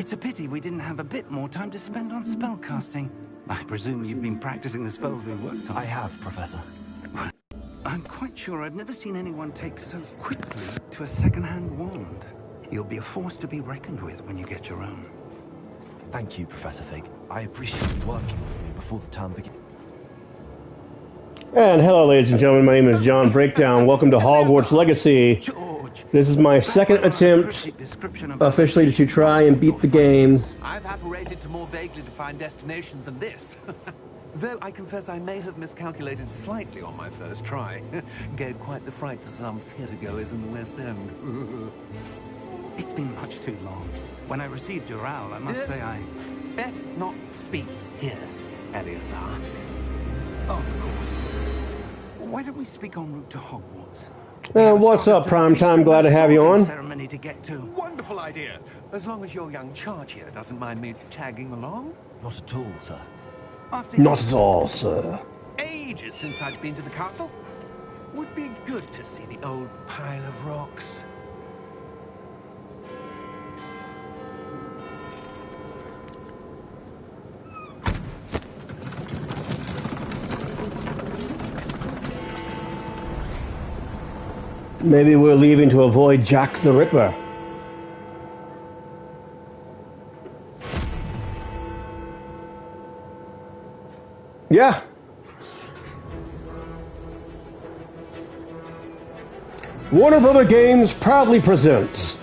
It's a pity we didn't have a bit more time to spend on spellcasting. I presume you've been practicing the spells we worked on. I have, Professor. I'm quite sure I've never seen anyone take so quickly to a second-hand wand. You'll be a force to be reckoned with when you get your own. Thank you, Professor Fig. I appreciate you working with me before the term begins. And hello, ladies and gentlemen. My name is John Breakdown. Welcome to Hogwarts Legacy. This is my second attempt officially to try and beat the game. I've apparated to more vaguely defined destinations than this. Though I confess I may have miscalculated slightly on my first try. Gave quite the fright to some theatre-goers in the West End. It's been much too long. When I received your owl, I must say I... Best not speak here, Eleazar. Of course. Why don't we speak en route to Hogwarts? What's up, Primetime? Glad to have you on. Ceremony to get to. Wonderful idea. As long as your young charge here doesn't mind me tagging along. Not at all, sir. Not at all, sir. Ages since I've been to the castle. Would be good to see the old pile of rocks. Maybe we're leaving to avoid Jack the Ripper. Yeah. Warner Brother Games proudly presents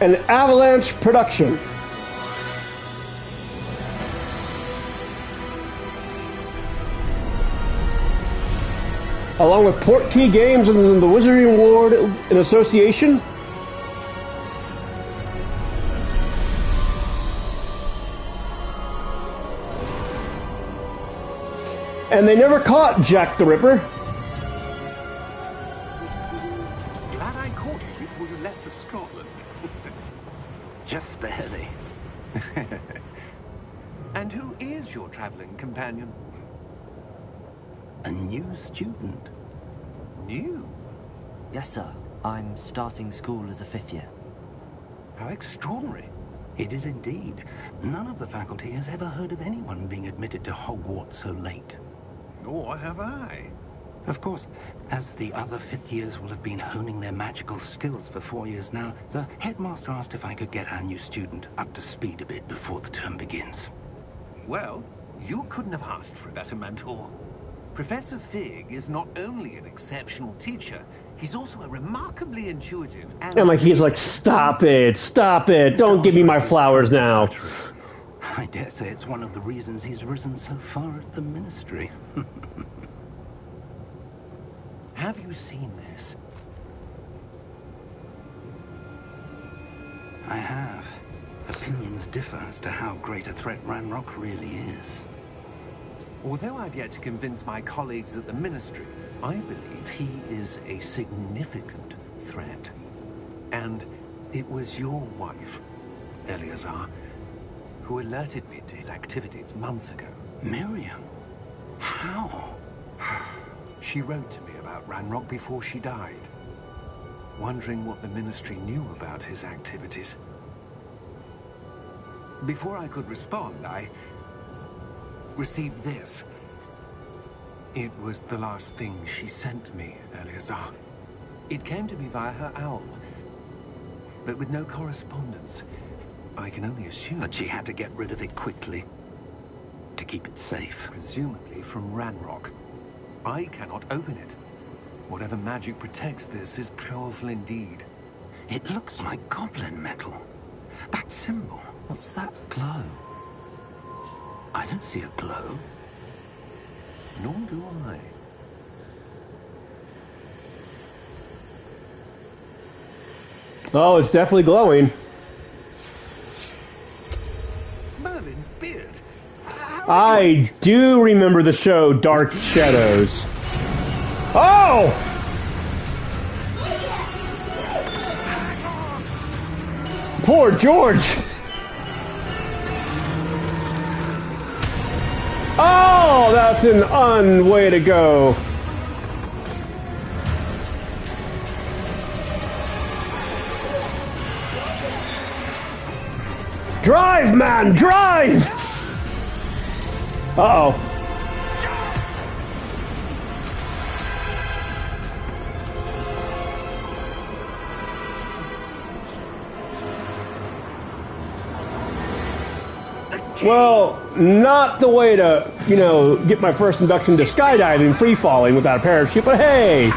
an Avalanche production. Along with Portkey Games and the Wizarding Ward in association. And they never caught Jack the Ripper. Glad I caught you before you left for Scotland. Just barely. And who is your traveling companion? A new student. New? Yes, sir. I'm starting school as a 5th year. How extraordinary. It is indeed. None of the faculty has ever heard of anyone being admitted to Hogwarts so late. Nor have I. Of course, as the other 5th years will have been honing their magical skills for 4 years now, the headmaster asked if I could get our new student up to speed a bit before the term begins. Well, you couldn't have asked for a better mentor. Professor Fig is not only an exceptional teacher, he's also a remarkably intuitive and like he's like, stop it, don't give me my flowers now. I dare say it's one of the reasons he's risen so far at the ministry. Have you seen this? I have. Opinions differ as to how great a threat Ranrock really is. Although I've yet to convince my colleagues at the Ministry, I believe he is a significant threat. And it was your wife, Eleazar, who alerted me to his activities months ago. Miriam? How? She wrote to me about Ranrock before she died, wondering what the Ministry knew about his activities. Before I could respond, I received this. It was the last thing she sent me, Eleazar. It came to me via her owl, but with no correspondence. I can only assume that she had to get rid of it quickly to keep it safe. Presumably from Ranrock. I cannot open it. Whatever magic protects this is powerful indeed. It looks like goblin metal. That symbol. What's that glow? I don't see a glow. Nor do I. Oh, it's definitely glowing. Merlin's beard. I do remember the show Dark Shadows. Oh! Poor George! Oh, that's an way to go. Drive, man, drive! Uh-oh. Well, not the way to, you know, get my first induction to skydiving, free falling without a parachute, but hey!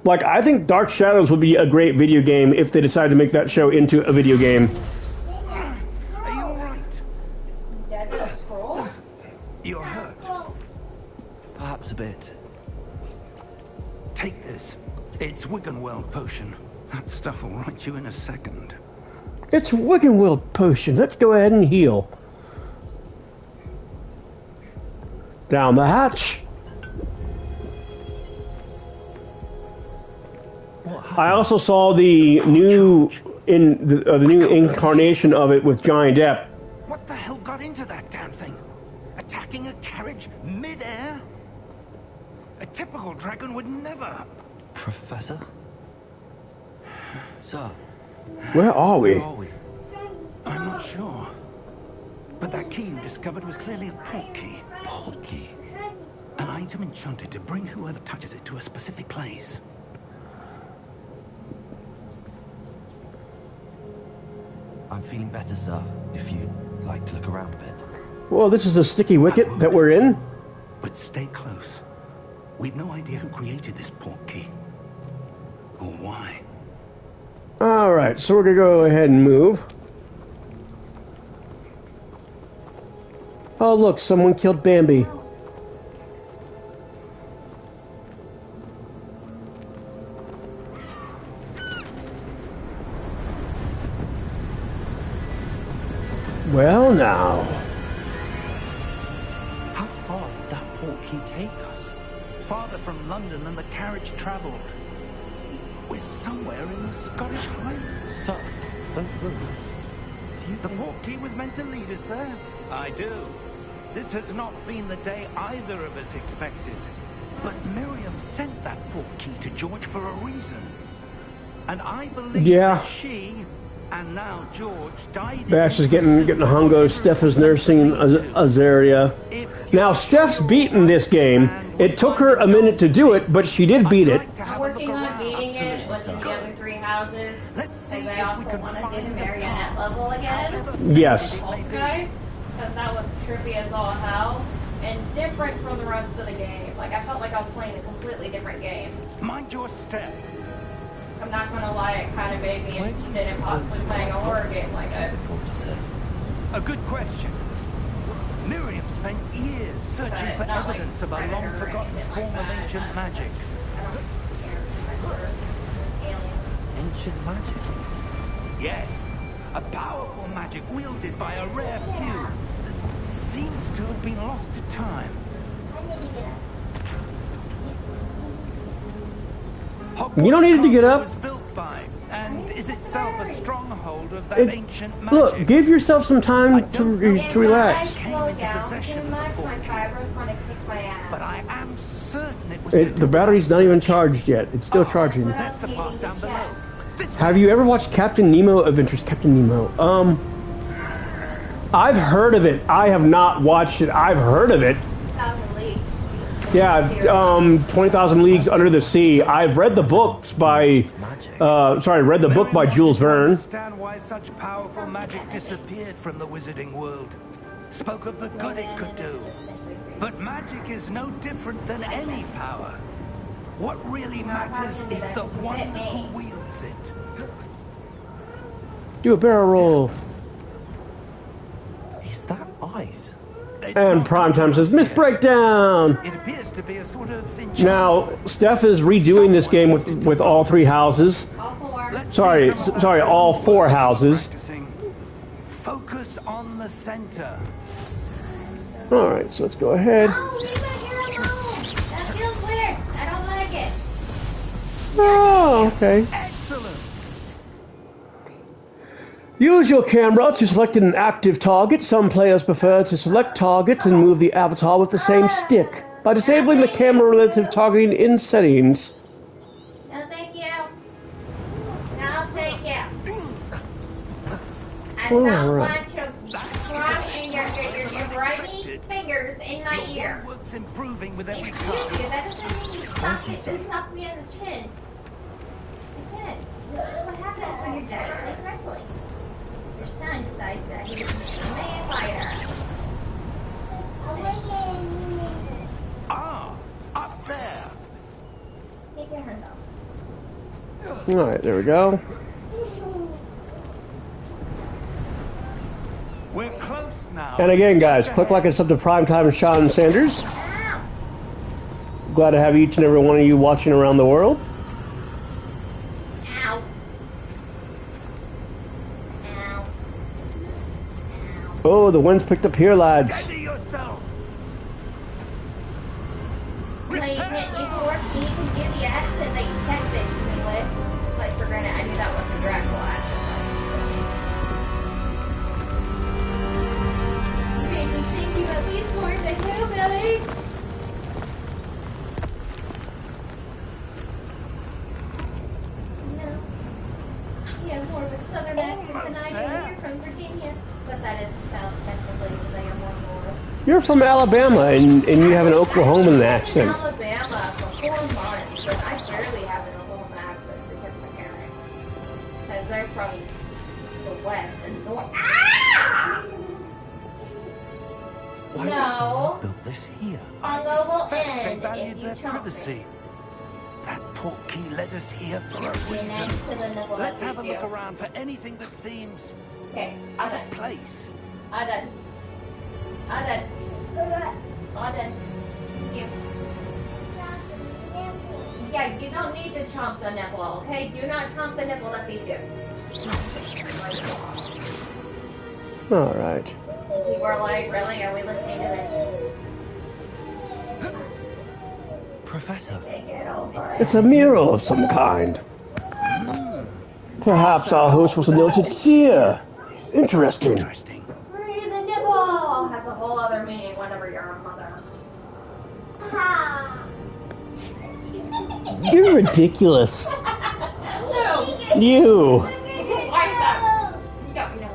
Like, I think Dark Shadows would be a great video game if they decided to make that show into a video game. Are you alright? Dad, a scroll? You're hurt. Perhaps a bit. Take this. It's Wiggenweld potion. That stuff will right you in a second. It's Wiggenweld potion. Let's go ahead and heal. Down the hatch. I also saw the new the new incarnation of it with Johnny Depp. What the hell got into that damn thing? Attacking a carriage mid-air? A typical dragon would never. Professor? Sir? Where are we? Where are we? I'm not sure. But that key you discovered was clearly a port key. Port key? An item enchanted to bring whoever touches it to a specific place. I'm feeling better, sir, if you'd like to look around a bit. Well, this is a sticky wicket that we're in. But stay close. We've no idea who created this port key. Or why. Alright, so we're gonna go ahead and move. Oh look, someone killed Bambi. Well now. How far did that port key take us? Farther from London than the carriage travelled. We're somewhere in the Scottish Highlands. Sir, those ruins. Do you The port key was meant to lead us there. I do. This has not been the day either of us expected. But Miriam sent that port key to George for a reason. And I believe that she, and now George, died. Bash is getting a hungo. Steph is nursing Azaria. Now Steph's beaten this game. It took her a minute to do it, but she did beat it. I'm working on beating it with the other three houses. Because I also want to do the marionette level again. Yes. Guys, because that was trippy as all hell and different from the rest of the game. Like I felt like I was playing a completely different game. Mind your step. I'm not gonna lie, it kind of made me interested in possibly playing a horror game like it. A good question. Miriam spent years searching for evidence of a long-forgotten form of ancient magic. Ancient magic? Yes, a powerful magic wielded by a rare few that seems to have been lost to time. Hogwarts You don't need to get Castle up. was built by, and is itself a stronghold of that ancient magic. Look, give yourself some time to relax. But I am certain it was The battery's not even charged yet. It's still charging. That's the part down below. This Have you ever watched Captain Nemo Adventures? Captain Nemo. I've heard of it. I have not watched it. I've heard of it. 1,000 Leagues. Yeah, 20,000 Leagues Under the Sea. I've read the books by, read the book by Jules Verne. Understand why such powerful magic disappeared from the wizarding world. Spoke of the good it could do. But magic is no different than any power. What really matters is the one who wields it. Do a barrel roll. Is that ice? And Primetime says, Miss Breakdown! It appears to be a sort of Now, Steph is redoing this game with all three houses. Sorry, all four houses. Focus on the center. Alright, so let's go ahead. Oh, leave my hair alone! That feels weird. I don't like it. Oh, okay. Excellent. Use your camera to select an active target. Some players prefer to select targets and move the avatar with the same stick by disabling the camera relative targeting in settings. don't Alright. want your slime and your grimy fingers in my ear. Your work's improving with every Excuse cut. you, that doesn't mean you suck me on the chin. Again, this is what happens when your dad plays wrestling. Your son decides that he's a man fighter. Ah, up there. Take your hand off. Alright, there we go. We're close now. And again, guys, click like and sub to Primetime Sean Sanders. Ow! Glad to have each and every one of you watching around the world. Ow! Ow! Oh, the wind's picked up here, lads. Steady yourself. No, you can give the accent that you catfished me with. Like, for granted, I knew that wasn't your actual accent. You made me think you at least weren't a hillbilly. No. You have more of a southern accent than I do. You're from Virginia. But that is the South, technically, because I am one more. You're from Alabama, and you have an Oklahoman accent. I'm in Alabama for 4 months, but I barely have an Oklahoma accent because of my parents. Because they're from the West and North. Ah! Why would No. someone have built this here? I Although we'll suspect they end valued if their you chomp privacy. That portkey led us here for a Be reason. nice to the nipple Let's that have a feeds look you. around for anything that seems Okay, I'm out done. of place. I'm done. I'm done. I'm done. You. Yeah, you don't need to chomp the nipple, okay? Do not chomp the nipple that feeds you. Alright. People are like, really? Are we listening to this? Professor, Take it over. It's a mural of some kind. Perhaps our host was noted here. Interesting. Interesting. Free the nipple! Has a whole other meaning whenever you're a mother. You're ridiculous. No! You. Why is that? You don't know.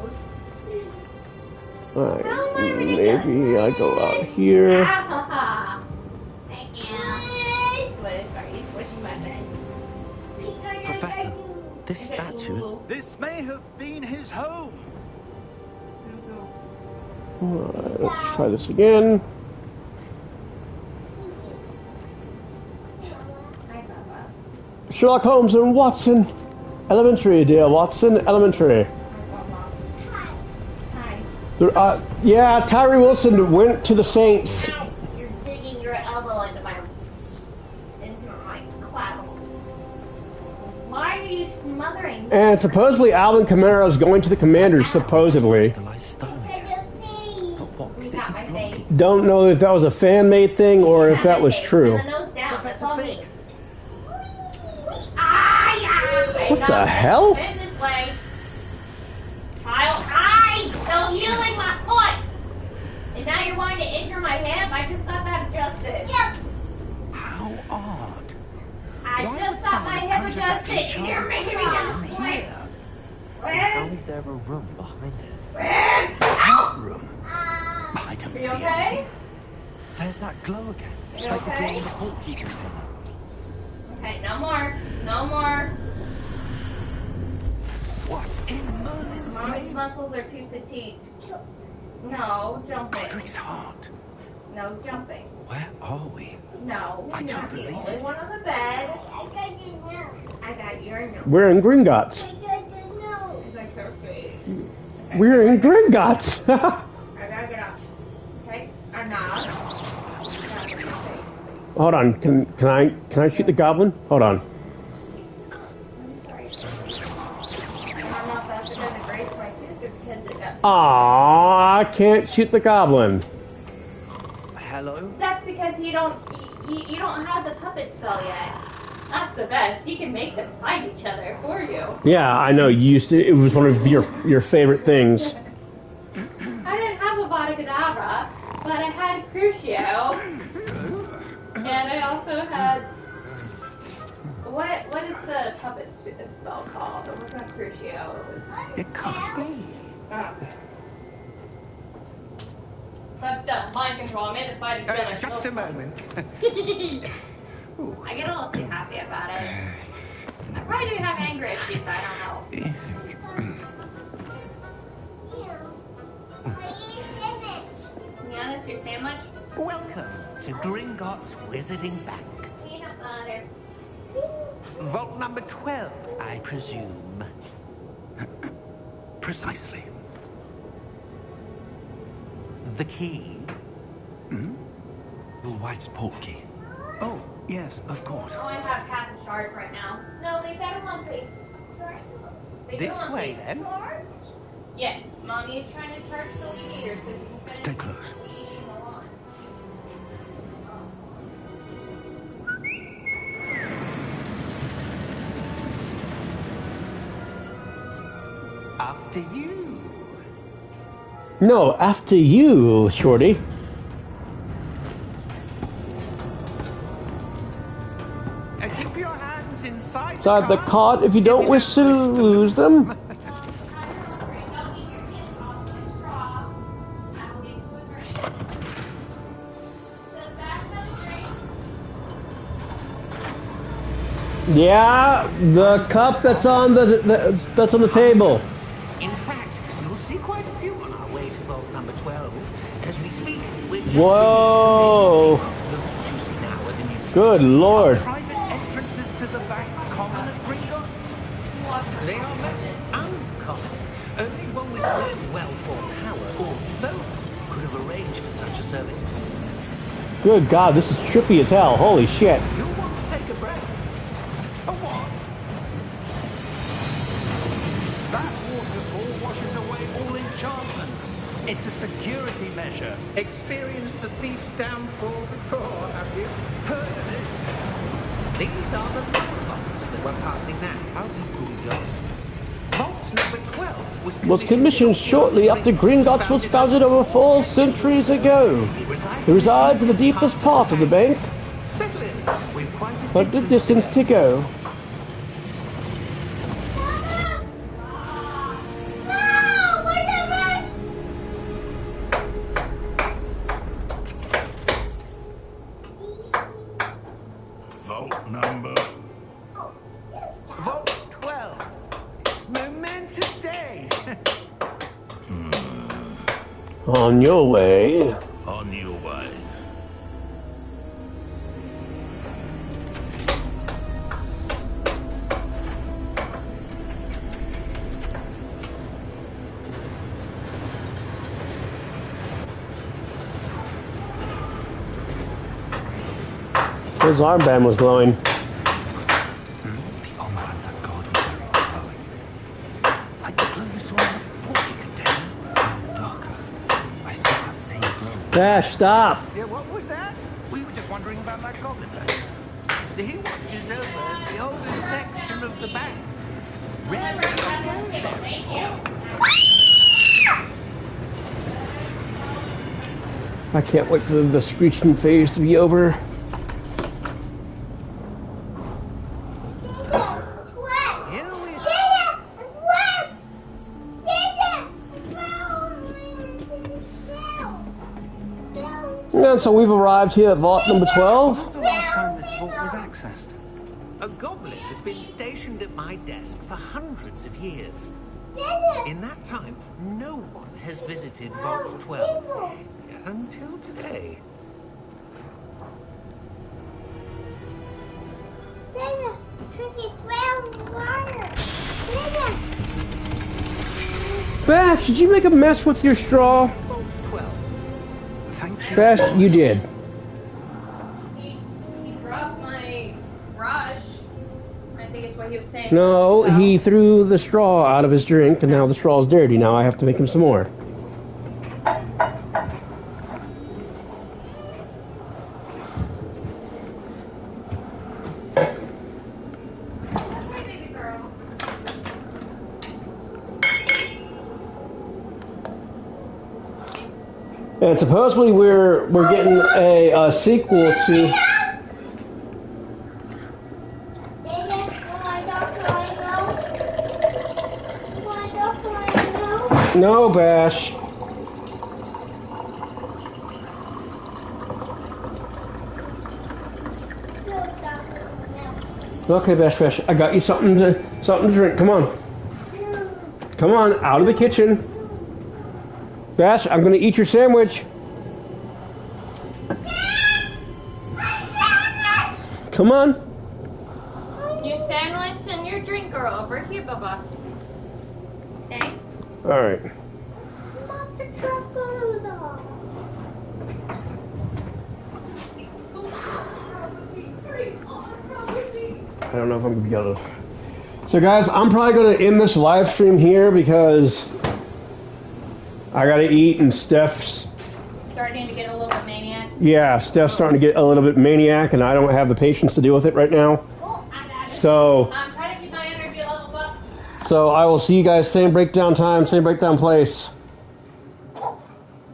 Alright, How am I ridiculous? maybe I go out here. Ah, thank you. Are you switching my things? Professor, this statue. This may have been his home. Alright, let's try this again. Sherlock Holmes and Watson. Elementary, dear Watson. Elementary. Hi. Yeah, Tyree Wilson went to the Saints. Ow! You're digging your elbow into my clavicle. Why are you smothering? And supposedly Alvin Kamara is going to the Commanders, supposedly. Crystallized stone again. But what You could got it my be face. blocking? Don't know if that was a fan-made thing or if that was true. And the nose down. That's all me. Fig. What the hell? Bend this way. Child, still healing my foot. And now you're wanting to injure my hip? I just got that adjusted. How odd. I Why just would got my someone hip have conjured that adjusted. And you're making me get stone sweat. here? How Where? is there a room behind it? Where? Ow! Room. I don't Are see you okay? anything. There's that glow again. You Like the glow okay? in the portkey container. Okay, no more. No more. What in Merlin's Mommy's name? muscles are too fatigued. No jumping. Godric's heart. No jumping. Where are we? No. I You're don't not the believe only it. one on the bed. I got your nose. We're in Gringotts. I got your face. Okay. We're in Gringotts. I gotta get up. Okay? I'm not. Got your face, please. Hold on. Can I shoot the goblin? Hold on. I'm sorry. I don't know if that's because it grazed my tooth or because it got... Aww, I can't shoot the goblin. Hello? That's because you don't have the puppet spell yet. That's the best. You can make them fight each other for you. Yeah, I know. You used to. It was one of your favorite things. I didn't have Avada Kedavra, but I had Crucio. And I also had... What is the puppet spell called? It wasn't Crucio. It was... It can't be. Oh, stuff. Mind control. I made it fight each other. Just a moment. I get a little too happy about it. I probably do have anger issues. I don't know. Yeah, that's your sandwich? Welcome to Gringotts Wizarding Bank. Peanut butter. Vault number 12, I presume. Precisely. The key? Your wife's portkey. Oh, yes, of course. Oh, I have half a charge right now. No, leave that alone, please. Leave it This alone, way, please. then? Yes, Mommy is trying to charge the weed eater so we can finish Stay close. eating the lawn. After you. No, after you, Shorty. Keep your hands inside Inside the cart if you don't wish to lose them. I'm hungry. Don't eat your dish off my straw. I will get you a drink. Does Bash have a drink? Yeah, the cup that's on that's on the table. In fact, you'll see quite a few on our way to vault number 12. As we speak, we're just Whoa! the vaults you see now are the new. Good lord. Private entrances to the bank common at Gringotts? They are most uncommon. Only one with great well-formed power, or both, could have arranged for such a service. Good God, this is trippy as hell. Holy shit. You'll want to take a breath. A what? That waterfall washes away all enchantments. It's a security measure. Experienced the thief's downfall before, have you? Heard of it? These are the lower vaults that we're passing now. How deep will we go? Vault number 12 Was commissioned shortly after Gringotts was founded over 4 centuries ago. It resides in the deepest part of the bank, Settle in. We've quite a but the distance to go. Vault number. Vault 12. Momentous day. On your way. On your way. His armband was glowing. The armor and that guard was very glowing. Like the glow you saw in the porky container. Now darker. I saw that same glow. Bash, stop! Yeah, what was that? We were just wondering about that goblin man. He watches over the oldest section of the bank. Remember, you have one table. Thank you. I can't wait for the screeching phase to be over. Here we And so we've arrived here at vault number 12. When was the last time this vault was accessed? A goblin has been stationed at my desk for hundreds of years. In that time, no one has visited Vault 12 until today. Bash, did you make a mess with your straw? Vault 12. Thank you. Bash, you did. He dropped my brush. I think it's what he was saying. No, Oh. he threw the straw out of his drink, and now the straw is dirty. Now I have to make him some more. Hey, baby girl. And supposedly we're getting a sequel to. No, Bash. Okay, Best Fish, I got you something to drink. Come on. Come on, out of the kitchen. Bash, I'm gonna eat your sandwich. Come on. Your sandwich and your drink are over here, Bubba. Okay? Alright. Monster truck goes off. I don't know if I'm gonna be able to. So guys, I'm probably gonna end this live stream here because I gotta eat and Steph's Starting to get a little bit maniac. yeah, Steph's starting to get a little bit maniac and I don't have the patience to deal with it right now. Oh, I got it. So I'm trying to keep my energy levels up. I will see you guys same breakdown time, same breakdown place.